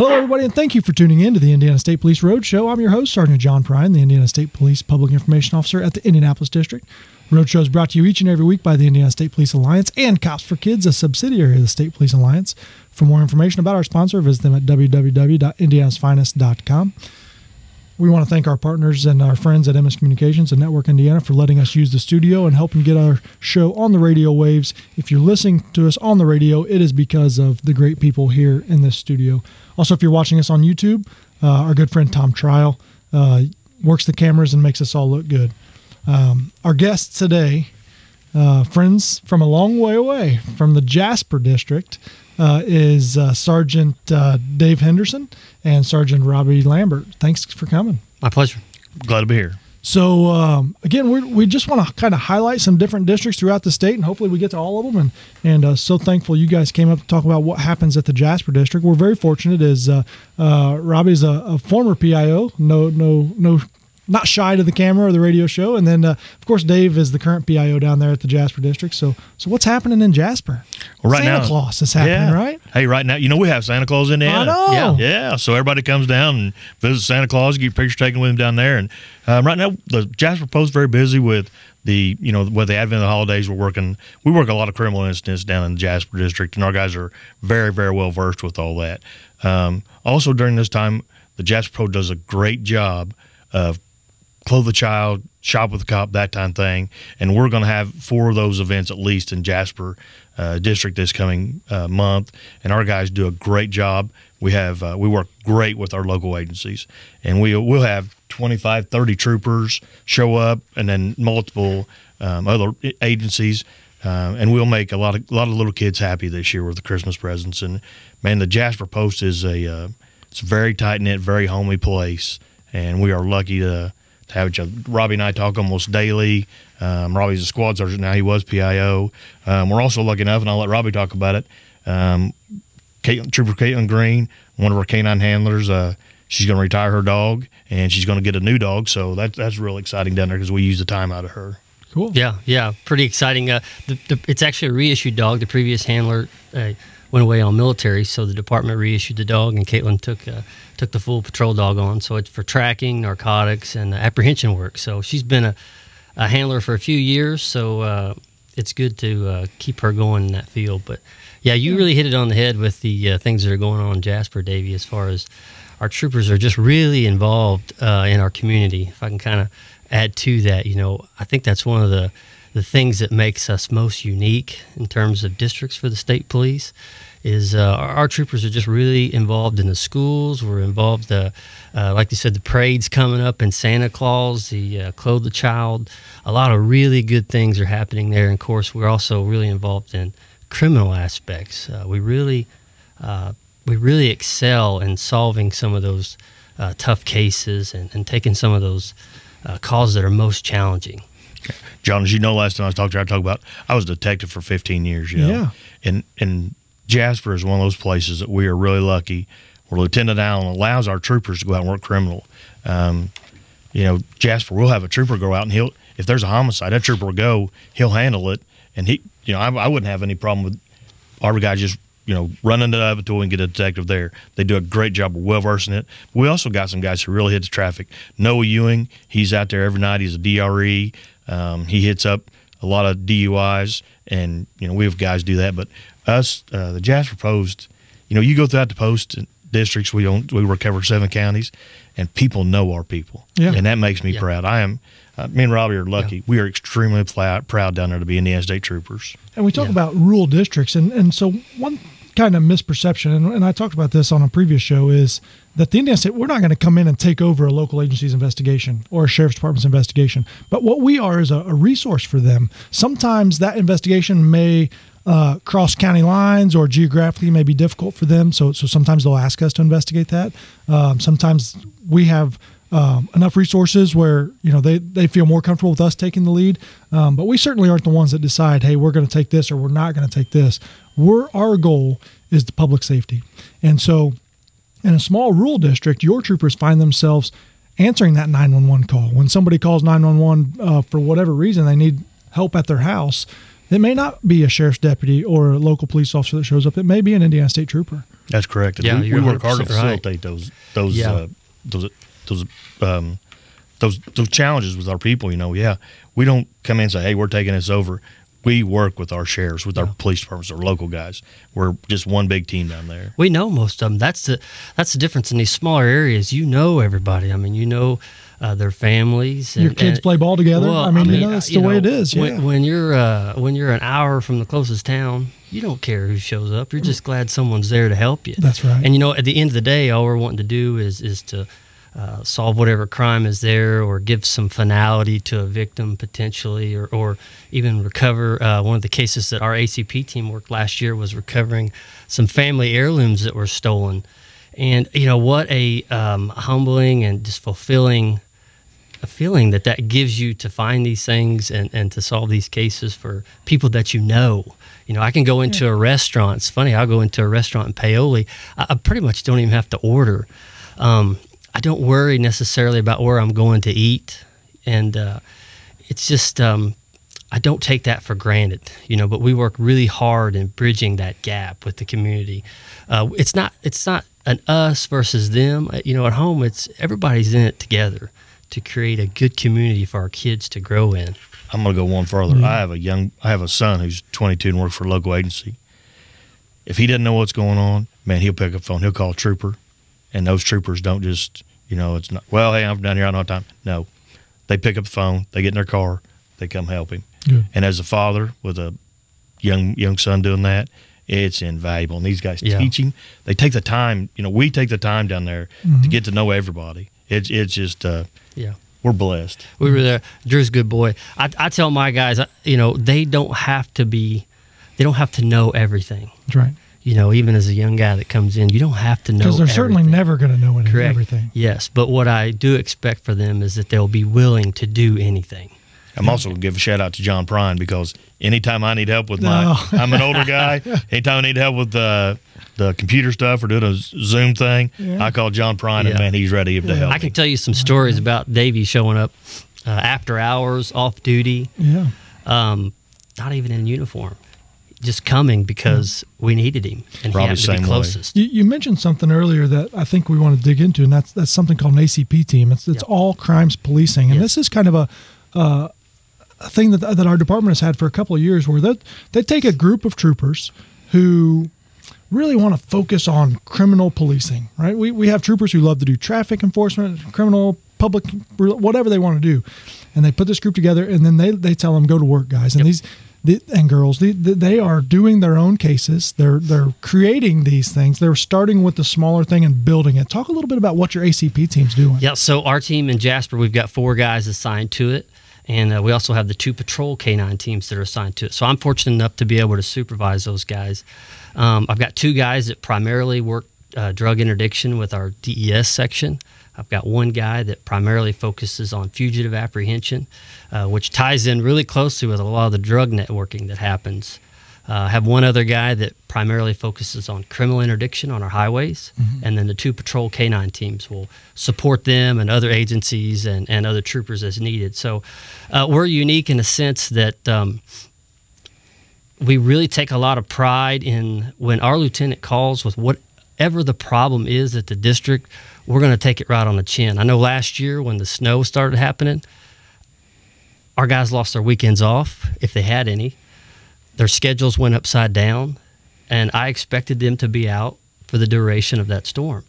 Hello, everybody, and thank you for tuning in to the Indiana State Police Roadshow. I'm your host, Sergeant John PERRINE, the Indiana State Police Public Information Officer at the Indianapolis District. Roadshow is brought to you each and every week by the Indiana State Police Alliance and Cops for Kids, a subsidiary of the State Police Alliance. For more information about our sponsor, visit them at www.indianasfinest.com. We want to thank our partners and our friends at EMMIS Communications and Network Indiana for letting us use the studio and helping get our show on the radio waves. If you're listening to us on the radio, it is because of the great people here in this studio. Also, if you're watching us on YouTube, our good friend Tom Trial works the cameras and makes us all look good. Our guests today, friends from a long way away from the Jasper District, is Sergeant Dave Henderson and Sergeant Robbie Lambert. Thanks for coming. My pleasure. Glad to be here. So, again, we just want to kind of highlight some different districts throughout the state, and hopefully we get to all of them. And so thankful you guys came up to talk about what happens at the Jasper District. We're very fortunate as Robbie's a former PIO, not shy to the camera or the radio show. And then, of course, Dave is the current PIO down there at the Jasper District. So what's happening in Jasper? Well, right Santa now, Claus is happening, right? Hey, right now, we have Santa Claus in Indiana. I know. Yeah. So everybody comes down and visits Santa Claus, get your pictures taken with him down there. And right now, the Jasper Post is very busy with the, with the advent of the holidays. We work a lot of criminal incidents down in the Jasper District, and our guys are very, very well versed with all that. Also, during this time, the Jasper Post does a great job of Clothe the Child, Shop with the Cop, that kind of thing. And we're going to have 4 of those events at least in Jasper District this coming month. And our guys do a great job. We work great with our local agencies. And we'll have 25, 30 troopers show up, and then multiple other agencies. And we'll make a lot of little kids happy this year with the Christmas presents. And, man, the Jasper Post is it's a very tight-knit, very homely place. And we are lucky to have each other. Robbie and I talk almost daily. Robbie's a squad sergeant now. He was PIO. We're also lucky enough, and I'll let Robbie talk about it, Trooper Caitlin Green, one of our canine handlers, she's going to retire her dog, and she's going to get a new dog. So that's real exciting down there because we use the time out of her. Cool. Yeah, pretty exciting. It's actually a reissued dog. The previous handler went away on military, so the department reissued the dog, and Caitlin took the full patrol dog on. So it's for tracking, narcotics, and apprehension work. So she's been a handler for a few years, so it's good to keep her going in that field. But, yeah, you really hit it on the head with the things that are going on in Jasper, Davey, as far as our troopers are just really involved in our community. If I can kind of add to that, I think that's one of the things that makes us most unique in terms of districts for the state police is our troopers are just really involved in the schools. We're involved, like you said, the parade's coming up, and Santa Claus, the Clothe the Child. A lot of really good things are happening there. And, of course, we're also really involved in criminal aspects. We really excel in solving some of those tough cases and taking some of those causes that are most challenging. John, as you know, last time I talked about, I was a detective for 15 years, Yeah. And Jasper is one of those places that we are really lucky where Lieutenant Allen allows our troopers to go out and work criminal. Jasper, we'll have a trooper go out, and if there's a homicide, that trooper will go, he'll handle it. And I wouldn't have any problem with our guys just, run into the Avitor and get a detective there. They do a great job of well-versed in it. We also got some guys who really hit the traffic. Noah Ewing, he's out there every night. He's a DRE. He hits up a lot of DUIs, and, we have guys do that. But us, the Jasper Post, you go throughout the post districts, we cover 7 counties, and people know our people. Yeah. And that makes me proud. Me and Robbie are lucky. Yeah. We are extremely proud down there to be Indiana State Troopers. And we talk about rural districts, and so one kind of misperception, and I talked about this on a previous show, is that the Indiana State, we're not going to come in and take over a local agency's investigation or a sheriff's department's investigation. But what we are is a resource for them. Sometimes that investigation may cross county lines or geographically may be difficult for them. So sometimes they'll ask us to investigate that. Sometimes we have enough resources where they feel more comfortable with us taking the lead, but we certainly aren't the ones that decide, hey, we're going to take this or we're not going to take this. Our goal is the public safety, and so in a small rural district, your troopers find themselves answering that 911 call. When somebody calls 911 for whatever reason, they need help at their house. It may not be a sheriff's deputy or a local police officer that shows up. It may be an Indiana State Trooper. That's correct. And Yeah, we you're work hard to 100% right. facilitate those challenges with our people. You know, we don't come in and say, "Hey, we're taking this over." We work with our sheriffs, with our police departments, our local guys. We're just one big team down there. We know most of them. That's the difference in these smaller areas. You know everybody. I mean, you know their families. Your kids play ball together. Well, I mean, that's the way it is. Yeah. When you're an hour from the closest town, you don't care who shows up. You're just glad someone's there to help you. That's right. And at the end of the day, all we're wanting to do is to solve whatever crime is there, or give some finality to a victim potentially, or even recover. One of the cases that our ACP team worked last year was recovering some family heirlooms that were stolen. And what a humbling and just fulfilling a feeling that gives you to find these things and to solve these cases for people that you know. I can go into a restaurant. It's funny, I'll go into a restaurant in Paoli. I pretty much don't even have to order. I don't worry necessarily about where I'm going to eat, and it's just I don't take that for granted, But we work really hard in bridging that gap with the community. It's not an us versus them. At home, it's everybody's in it together to create a good community for our kids to grow in. I'm going to go one further. I have a son who's 22 and works for a local agency. If he doesn't know what's going on, man, he'll pick up the phone. He'll call a trooper. And those troopers don't just, it's not, well, hey, I'm down here, I don't have time. No. They pick up the phone, they get in their car, they come help him. Yeah. And as a father with a young son doing that, it's invaluable. And these guys teaching, they take the time, we take the time down there to get to know everybody. It's just, we're blessed. We were there. Drew's a good boy. I tell my guys, they don't have to know everything. That's right. Even as a young guy that comes in, you don't have to know because they're certainly everything. never going to know Correct. Everything. Yes, but what I do expect for them is that they'll be willing to do anything. I'm also going to give a shout out to John PERRINE, because anytime I need help with I'm an older guy, anytime I need help with the computer stuff or doing a Zoom thing, I call John PERRINE, and man, he's ready to help. I can tell you some stories about Davey showing up after hours, off duty, not even in uniform. Just coming because we needed him, and he happened to be closest. You mentioned something earlier that I think we want to dig into, and that's something called an ACP team. It's all crimes policing, and this is kind of a thing that our department has had for a couple of years, where they take a group of troopers who really want to focus on criminal policing. Right? We have troopers who love to do traffic enforcement, criminal, public, whatever they want to do, and they put this group together, and then they tell them, go to work, guys, and and girls, they are doing their own cases. They're creating these things. They're starting with the smaller thing and building it. Talk a little bit about what your ACP team's doing. Yeah, so our team in Jasper, we've got 4 guys assigned to it, and we also have the 2 patrol K-9 teams that are assigned to it. So I'm fortunate enough to be able to supervise those guys. I've got 2 guys that primarily work drug interdiction with our DES section. I've got 1 guy that primarily focuses on fugitive apprehension, which ties in really closely with a lot of the drug networking that happens. I have 1 other guy that primarily focuses on criminal interdiction on our highways, and then the 2 patrol K-9 teams will support them and other agencies and other troopers as needed. So we're unique in a sense that we really take a lot of pride in when our lieutenant calls with whatever the problem is at the district, we're going to take it right on the chin. I know last year when the snow started happening, our guys lost their weekends off, if they had any. Their schedules went upside down, and I expected them to be out for the duration of that storm.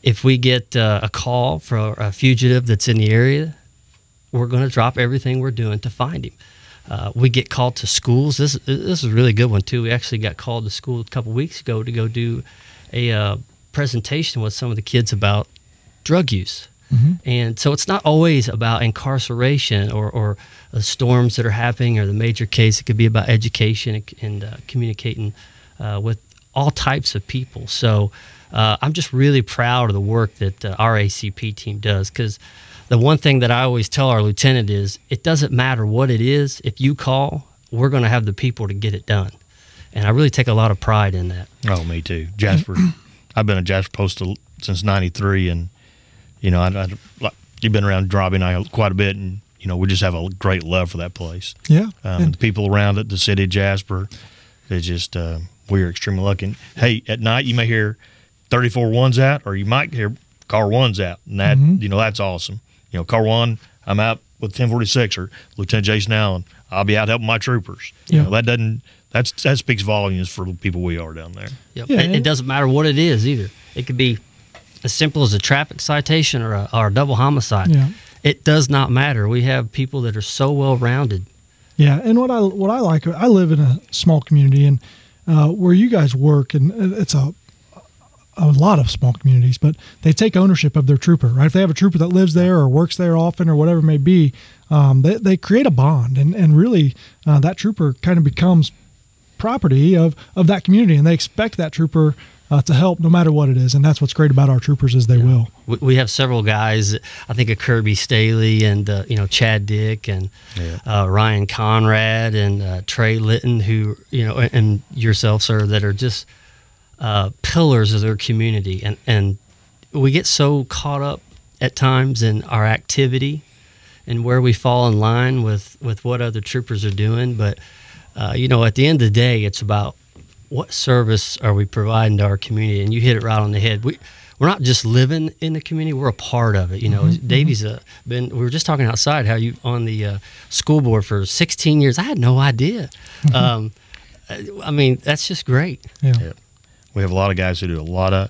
If we get a call for a fugitive that's in the area, we're going to drop everything we're doing to find him. We get called to schools. This is a really good one, too. We actually got called to school a couple weeks ago to go do a presentation with some of the kids about drug use. And so it's not always about incarceration or the storms that are happening or the major case. It could be about education and communicating with all types of people. So I'm just really proud of the work that our ACP team does, because the one thing that I always tell our lieutenant is it doesn't matter what it is. If you call, we're going to have the people to get it done. And I really take a lot of pride in that. Oh, me too. Jasper. I've been a Jasper Postal since '93, and you've been around Robbie and I quite a bit, and we just have a great love for that place. Yeah, the people around it, the city of Jasper, they just we are extremely lucky. And, hey, at night you may hear 34 ones out, or you might hear car one's out, and that that's awesome. Car one, I'm out with 1046 or Lieutenant Jason Allen. I'll be out helping my troopers. That speaks volumes for the people we are down there. Yep. Yeah, it doesn't matter what it is either. It could be as simple as a traffic citation or a double homicide. Yeah. It does not matter. We have people that are so well rounded. Yeah, and what I like, I live in a small community, and where you guys work, and it's a lot of small communities, but they take ownership of their trooper, right? If they have a trooper that lives there or works there often or whatever it may be, they create a bond, and really that trooper kind of becomes property of that community, and they expect that trooper to help no matter what it is, and that's what's great about our troopers is they will. We have several guys, I think of Kirby Staley and Chad Dick and Ryan Conrad and Trey Litton, who and yourself, sir, that are just pillars of their community, and we get so caught up at times in our activity and where we fall in line with what other troopers are doing, but at the end of the day, it's about what service are we providing to our community? And you hit it right on the head. We're not just living in the community; we're a part of it. Davey's been. We were just talking outside how you on the school board for 16 years. I had no idea. I mean, that's just great. Yeah. We have a lot of guys who do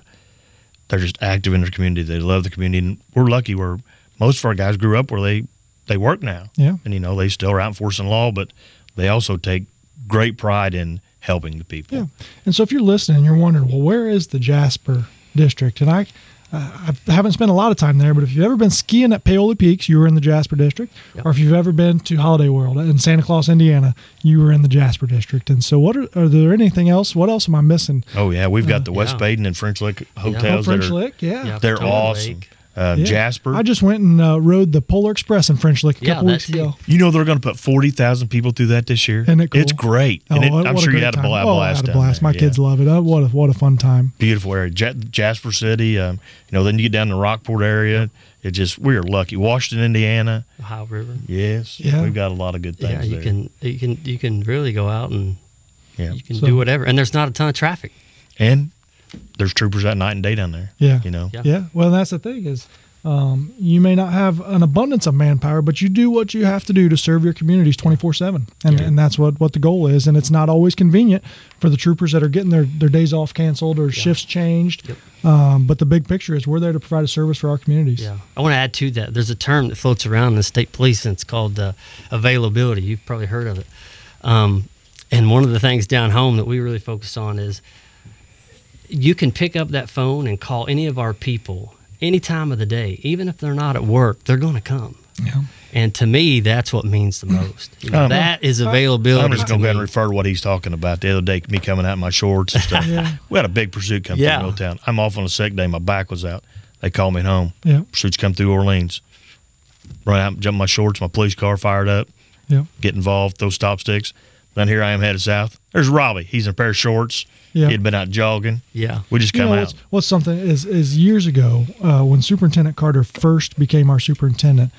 they're just active in their community. They love the community, and we're lucky where most of our guys grew up where they work now. Yeah, and they still are out enforcing law, but they also take great pride in helping the people. Yeah. And so if you're listening, you're wondering, well, where is the Jasper district? And I haven't spent a lot of time there, but if you've ever been skiing at Paoli Peaks, you were in the Jasper district. Yep. Or if you've ever been to Holiday World in Santa Claus, Indiana, you were in the Jasper district. And so are there anything else? What else am I missing? Oh, yeah. We've got the West Baden and French Lick hotels. French Lick, yeah. They're awesome. Jasper. I just went and rode the Polar Express in French Lick a couple weeks ago. They're going to put 40,000 people through that this year. Isn't it cool? It's great. Oh, and I'm sure you had a blast. I had a blast. My kids love it. What a fun time. Beautiful area. Jasper City. Then you get down to the Rockport area. We're lucky. Washington, Indiana. Ohio River. Yes. Yeah. We've got a lot of good things there. You can really go out and you can do whatever. And there's not a ton of traffic. And there's troopers at night and day down there. Yeah. Yeah. Well, that's the thing is, you may not have an abundance of manpower, but you do what you have to do to serve your communities 24/7, and that's what the goal is. And it's not always convenient for the troopers that are getting their days off canceled or shifts changed. Yep. But the big picture is we're there to provide a service for our communities. Yeah, I want to add to that. There's a term that floats around in the state police, and it's called availability. You've probably heard of it. And one of the things down home that we really focus on is you can pick up that phone and call any of our people any time of the day, even if they're not at work, they're going to come. Yeah. And to me, that's what means the most. That is availability. I'm just going to go ahead and refer to what he's talking about. The other day, me coming out in my shorts and stuff. We had a big pursuit come through Milltown. I'm off on a sick day. My back was out. They called me home. Yeah. Pursuits come through Orleans. Run out, jump in my shorts, my police car fired up. Yeah. Get involved, throw stop sticks. Then here I am headed south. There's Robbie. He's in a pair of shorts. Yeah. He'd been out jogging. Yeah. We just come out. What's something is years ago when Superintendent Carter first became our superintendent,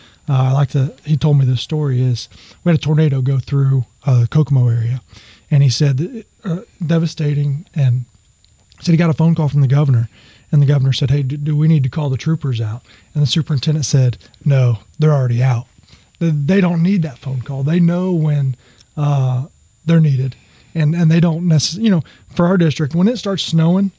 he told me this story is we had a tornado go through the Kokomo area, and he said devastating, and said he got a phone call from the governor, and the governor said, hey, do we need to call the troopers out? And the superintendent said, no, they're already out. They don't need that phone call. They know when they're needed. And they don't necessarily, for our district, when it starts snowing,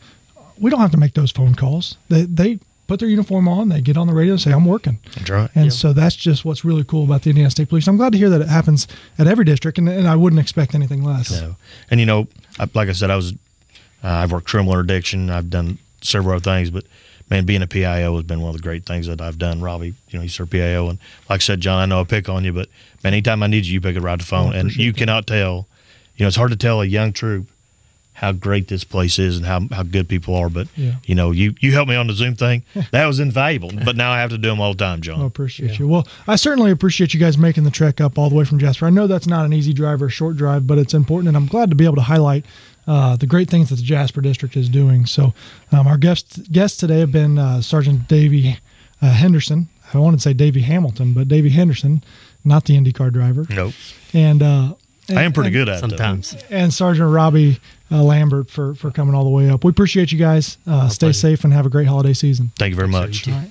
we don't have to make those phone calls. They put their uniform on, they get on the radio and say, I'm working. That's right. And so that's just what's really cool about the Indiana State Police. I'm glad to hear that it happens at every district, and I wouldn't expect anything less. No. And, like I said, I've worked criminal interdiction. I've done several other things, but, man, being a PIO has been one of the great things that I've done. Robbie, he's our PIO. And like I said, John, I know I pick on you, but, man, anytime I need you pick it right to the phone. And you cannot tell. It's hard to tell a young troop how great this place is and how good people are. But, you helped me on the Zoom thing. That was invaluable. But now I have to do them all the time, John. I appreciate you. Well, I certainly appreciate you guys making the trek up all the way from Jasper. I know that's not an easy drive or a short drive, but it's important. And I'm glad to be able to highlight the great things that the Jasper District is doing. So our guests today have been Sergeant Davey Henderson. I wanted to say Davey Hamilton, but Davey Henderson, not the IndyCar driver. Nope. And I am pretty good at it sometimes. And Sergeant Robbie Lambert for coming all the way up. We appreciate you guys. Stay pleasure. safe and have a great holiday season. Thank you very much. Thanks, sir. All right.